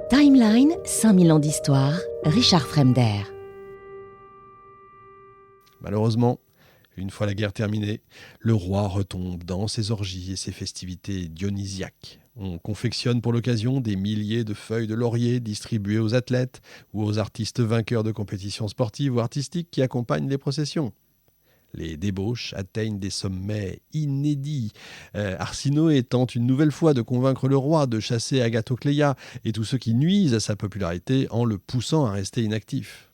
Timeline, 5000 ans d'histoire, Richard Fremder. Malheureusement, une fois la guerre terminée, le roi retombe dans ses orgies et ses festivités dionysiaques. On confectionne pour l'occasion des milliers de feuilles de laurier distribuées aux athlètes ou aux artistes vainqueurs de compétitions sportives ou artistiques qui accompagnent les processions. Les débauches atteignent des sommets inédits. Arsinoé tente une nouvelle fois de convaincre le roi de chasser Agathocléa et tous ceux qui nuisent à sa popularité en le poussant à rester inactif.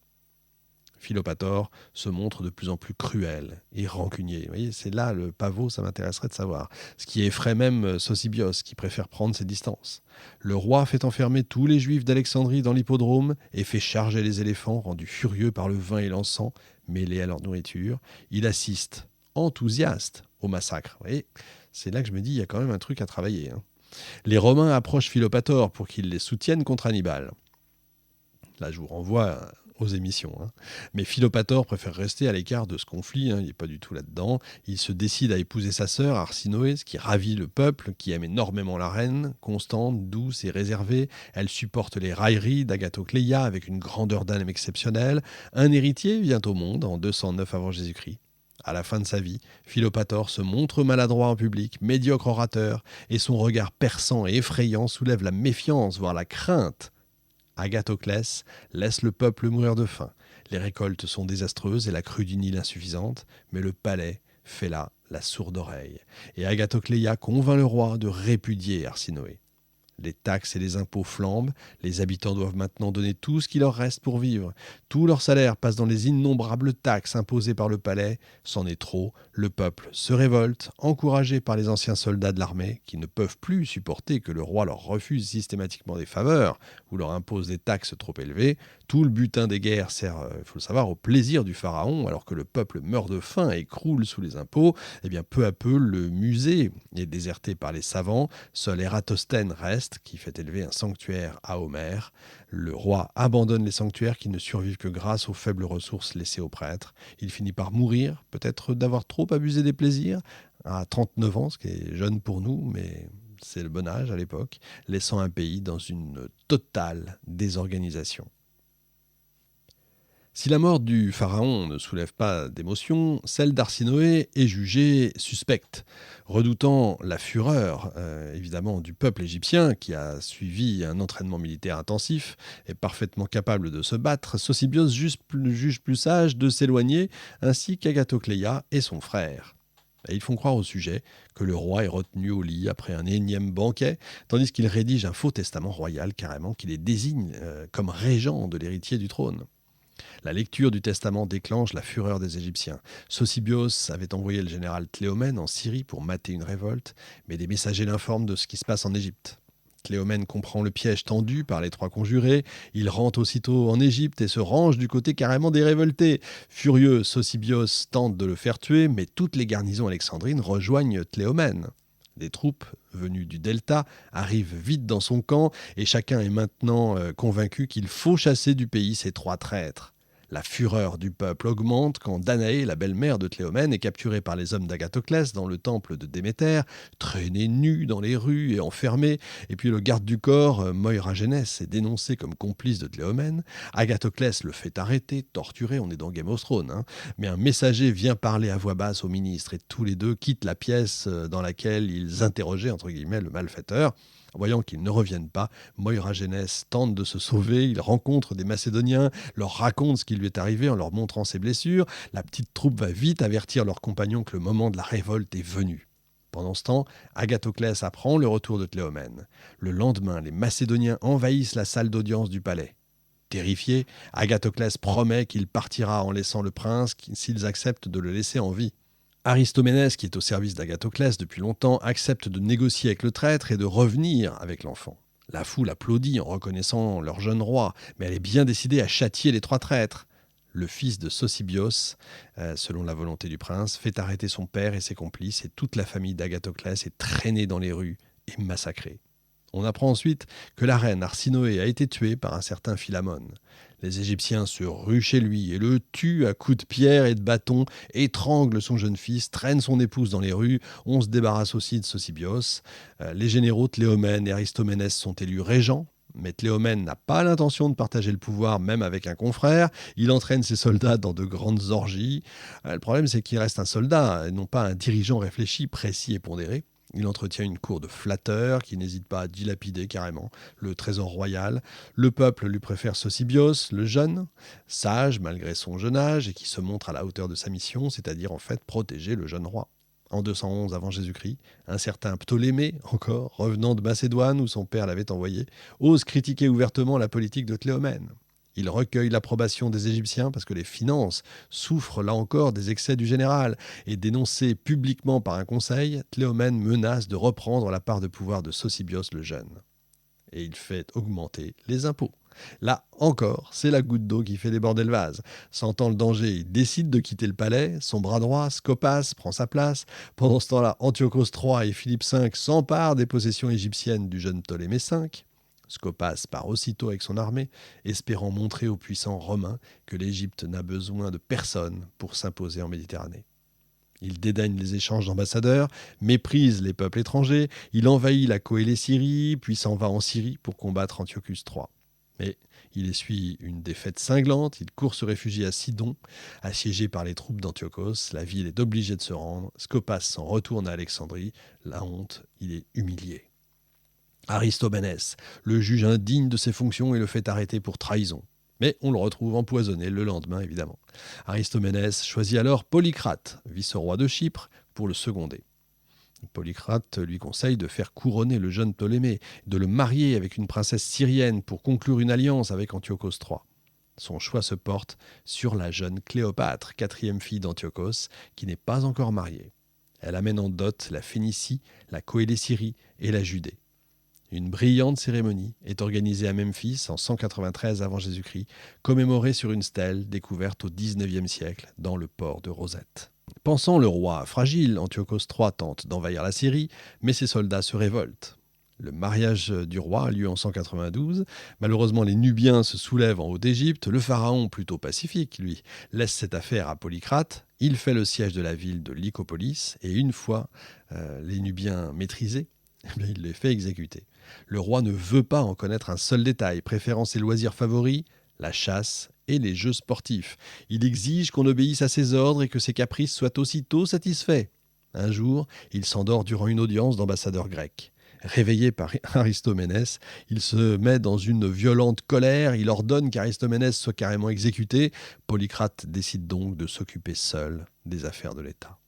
Philopator se montre de plus en plus cruel et rancunier. Vous voyez, c'est là le pavot, ça m'intéresserait de savoir. Ce qui effraie même Sosibios, qui préfère prendre ses distances. Le roi fait enfermer tous les juifs d'Alexandrie dans l'hippodrome et fait charger les éléphants, rendus furieux par le vin et l'encens mêlés à leur nourriture. Il assiste, enthousiaste, au massacre. Vous voyez, c'est là que je me dis, il y a quand même un truc à travailler. Les Romains approchent Philopator pour qu'il les soutienne contre Hannibal. Là, je vous renvoie aux émissions. Mais Philopator préfère rester à l'écart de ce conflit, il n'est pas du tout là-dedans. Il se décide à épouser sa sœur, Arsinoé, ce qui ravit le peuple, qui aime énormément la reine, constante, douce et réservée. Elle supporte les railleries d'Agathocléa avec une grandeur d'âme exceptionnelle. Un héritier vient au monde en 209 avant Jésus-Christ. À la fin de sa vie, Philopator se montre maladroit en public, médiocre orateur, et son regard perçant et effrayant soulève la méfiance, voire la crainte. Agathoclès laisse le peuple mourir de faim. Les récoltes sont désastreuses et la crue du Nil insuffisante, mais le palais fait là la sourde oreille. Et Agathocléa convainc le roi de répudier Arsinoé. Les taxes et les impôts flambent, les habitants doivent maintenant donner tout ce qui leur reste pour vivre. Tout leur salaire passe dans les innombrables taxes imposées par le palais. C'en est trop, le peuple se révolte, encouragé par les anciens soldats de l'armée, qui ne peuvent plus supporter que le roi leur refuse systématiquement des faveurs ou leur impose des taxes trop élevées. Tout le butin des guerres sert, il faut le savoir, au plaisir du pharaon, alors que le peuple meurt de faim et croule sous les impôts. Eh bien, peu à peu, le musée est déserté par les savants. Seul Ératosthène reste, qui fait élever un sanctuaire à Homère. Le roi abandonne les sanctuaires qui ne survivent que grâce aux faibles ressources laissées aux prêtres. Il finit par mourir, peut-être d'avoir trop abusé des plaisirs, à 39 ans, ce qui est jeune pour nous, mais c'est le bon âge à l'époque, laissant un pays dans une totale désorganisation. Si la mort du pharaon ne soulève pas d'émotion, celle d'Arsinoé est jugée suspecte. Redoutant la fureur, évidemment, du peuple égyptien qui a suivi un entraînement militaire intensif et parfaitement capable de se battre, Sosibios juge plus sage de s'éloigner, ainsi qu'Agathocléa et son frère. Et ils font croire au sujet que le roi est retenu au lit après un énième banquet, tandis qu'il rédige un faux testament royal carrément qui les désigne comme régents de l'héritier du trône. La lecture du testament déclenche la fureur des Égyptiens. Sosibios avait envoyé le général Cléomène en Syrie pour mater une révolte, mais des messagers l'informent de ce qui se passe en Égypte. Cléomène comprend le piège tendu par les trois conjurés. Il rentre aussitôt en Égypte et se range du côté carrément des révoltés. Furieux, Sosibios tente de le faire tuer, mais toutes les garnisons alexandrines rejoignent Cléomène. Des troupes venues du delta arrivent vite dans son camp et chacun est maintenant convaincu qu'il faut chasser du pays ces trois traîtres. La fureur du peuple augmente quand Danaé, la belle-mère de Cléomène, est capturée par les hommes d'Agathoclès dans le temple de Déméter, traînée nue dans les rues et enfermée. Et puis le garde du corps, Moiragénès, est dénoncé comme complice de Cléomène. Agathoclès le fait arrêter, torturer, on est dans Game of Thrones. Mais un messager vient parler à voix basse au ministre et tous les deux quittent la pièce dans laquelle ils interrogeaient, entre guillemets, le malfaiteur. Voyant qu'ils ne reviennent pas, Moiragénès tente de se sauver, il rencontre des Macédoniens, leur raconte ce qui lui est arrivé en leur montrant ses blessures. La petite troupe va vite avertir leurs compagnons que le moment de la révolte est venu. Pendant ce temps, Agathoclès apprend le retour de Cléomène. Le lendemain, les Macédoniens envahissent la salle d'audience du palais. Terrifié, Agathoclès promet qu'il partira en laissant le prince s'ils acceptent de le laisser en vie. Aristoménès, qui est au service d'Agathoclès depuis longtemps, accepte de négocier avec le traître et de revenir avec l'enfant. La foule applaudit en reconnaissant leur jeune roi, mais elle est bien décidée à châtier les trois traîtres. Le fils de Sosibios, selon la volonté du prince, fait arrêter son père et ses complices et toute la famille d'Agathoclès est traînée dans les rues et massacrée. On apprend ensuite que la reine Arsinoé a été tuée par un certain Philamon. Les Égyptiens se ruent chez lui et le tuent à coups de pierre et de bâton, étranglent son jeune fils, traînent son épouse dans les rues. On se débarrasse aussi de Sosibios. Les généraux Tléomène et Aristoménès sont élus régents. Mais Tléomène n'a pas l'intention de partager le pouvoir même avec un confrère. Il entraîne ses soldats dans de grandes orgies. Le problème, c'est qu'il reste un soldat et non pas un dirigeant réfléchi, précis et pondéré. Il entretient une cour de flatteurs qui n'hésite pas à dilapider carrément le trésor royal. Le peuple lui préfère Sosibios, le jeune, sage malgré son jeune âge et qui se montre à la hauteur de sa mission, c'est-à-dire en fait protéger le jeune roi. En 211 avant Jésus-Christ, un certain Ptolémée, encore, revenant de Macédoine où son père l'avait envoyé, ose critiquer ouvertement la politique de Tléomène. Il recueille l'approbation des Égyptiens parce que les finances souffrent là encore des excès du général. Et dénoncé publiquement par un conseil, Tléomène menace de reprendre la part de pouvoir de Sosibios le jeune. Et il fait augmenter les impôts. Là encore, c'est la goutte d'eau qui fait déborder le vase. Sentant le danger, il décide de quitter le palais. Son bras droit, Scopas, prend sa place. Pendant ce temps-là, Antiochos III et Philippe V s'emparent des possessions égyptiennes du jeune Ptolémée V. Scopas part aussitôt avec son armée, espérant montrer aux puissants romains que l'Égypte n'a besoin de personne pour s'imposer en Méditerranée. Il dédaigne les échanges d'ambassadeurs, méprise les peuples étrangers, il envahit la Coëlée-Syrie, puis s'en va en Syrie pour combattre Antiochus III. Mais il essuie une défaite cinglante, il court se réfugier à Sidon. Assiégé par les troupes d'Antiochos, la ville est obligée de se rendre. Scopas s'en retourne à Alexandrie. La honte, il est humilié. Aristoménès le juge indigne de ses fonctions et le fait arrêter pour trahison. Mais on le retrouve empoisonné le lendemain, évidemment. Aristoménès choisit alors Polycrate, vice-roi de Chypre, pour le seconder. Polycrate lui conseille de faire couronner le jeune Ptolémée, de le marier avec une princesse syrienne pour conclure une alliance avec Antiochos III. Son choix se porte sur la jeune Cléopâtre, quatrième fille d'Antiochos, qui n'est pas encore mariée. Elle amène en dot la Phénicie, la Coëlée-Syrie et la Judée. Une brillante cérémonie est organisée à Memphis en 193 avant Jésus-Christ, commémorée sur une stèle découverte au XIXe siècle dans le port de Rosette. Pensant le roi fragile, Antiochos III tente d'envahir la Syrie, mais ses soldats se révoltent. Le mariage du roi a lieu en 192. Malheureusement, les Nubiens se soulèvent en haut d'Égypte. Le pharaon, plutôt pacifique, lui, laisse cette affaire à Polycrate. Il fait le siège de la ville de Lycopolis et une fois les Nubiens maîtrisés, il les fait exécuter. Le roi ne veut pas en connaître un seul détail, préférant ses loisirs favoris, la chasse et les jeux sportifs. Il exige qu'on obéisse à ses ordres et que ses caprices soient aussitôt satisfaits. Un jour, il s'endort durant une audience d'ambassadeurs grecs. Réveillé par Aristoménès, il se met dans une violente colère, il ordonne qu'Aristoménès soit carrément exécuté. Polycrate décide donc de s'occuper seul des affaires de l'État.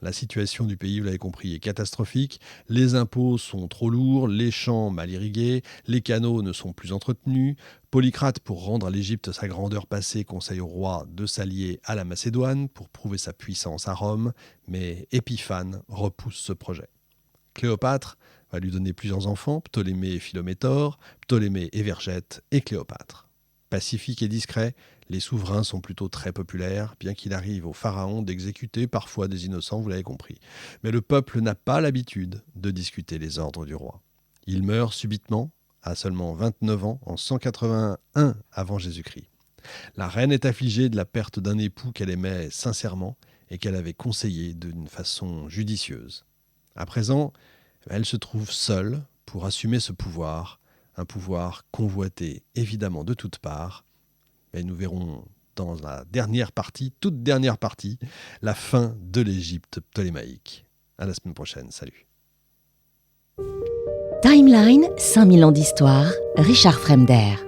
La situation du pays, vous l'avez compris, est catastrophique. Les impôts sont trop lourds, les champs mal irrigués, les canaux ne sont plus entretenus. Polycrate, pour rendre à l'Égypte sa grandeur passée, conseille au roi de s'allier à la Macédoine pour prouver sa puissance à Rome, mais Épiphane repousse ce projet. Cléopâtre va lui donner plusieurs enfants, Ptolémée et Philométor, Ptolémée et Vergette et Cléopâtre. Pacifique et discret, les souverains sont plutôt très populaires, bien qu'il arrive au pharaon d'exécuter parfois des innocents, vous l'avez compris. Mais le peuple n'a pas l'habitude de discuter les ordres du roi. Il meurt subitement, à seulement 29 ans, en 181 avant Jésus-Christ. La reine est affligée de la perte d'un époux qu'elle aimait sincèrement et qu'elle avait conseillé d'une façon judicieuse. À présent, elle se trouve seule pour assumer ce pouvoir, un pouvoir convoité évidemment de toutes parts. Et nous verrons dans la dernière partie, toute dernière partie, la fin de l'Égypte ptolémaïque. À la semaine prochaine, salut. Timeline, 5000 ans d'histoire, Richard Fremder.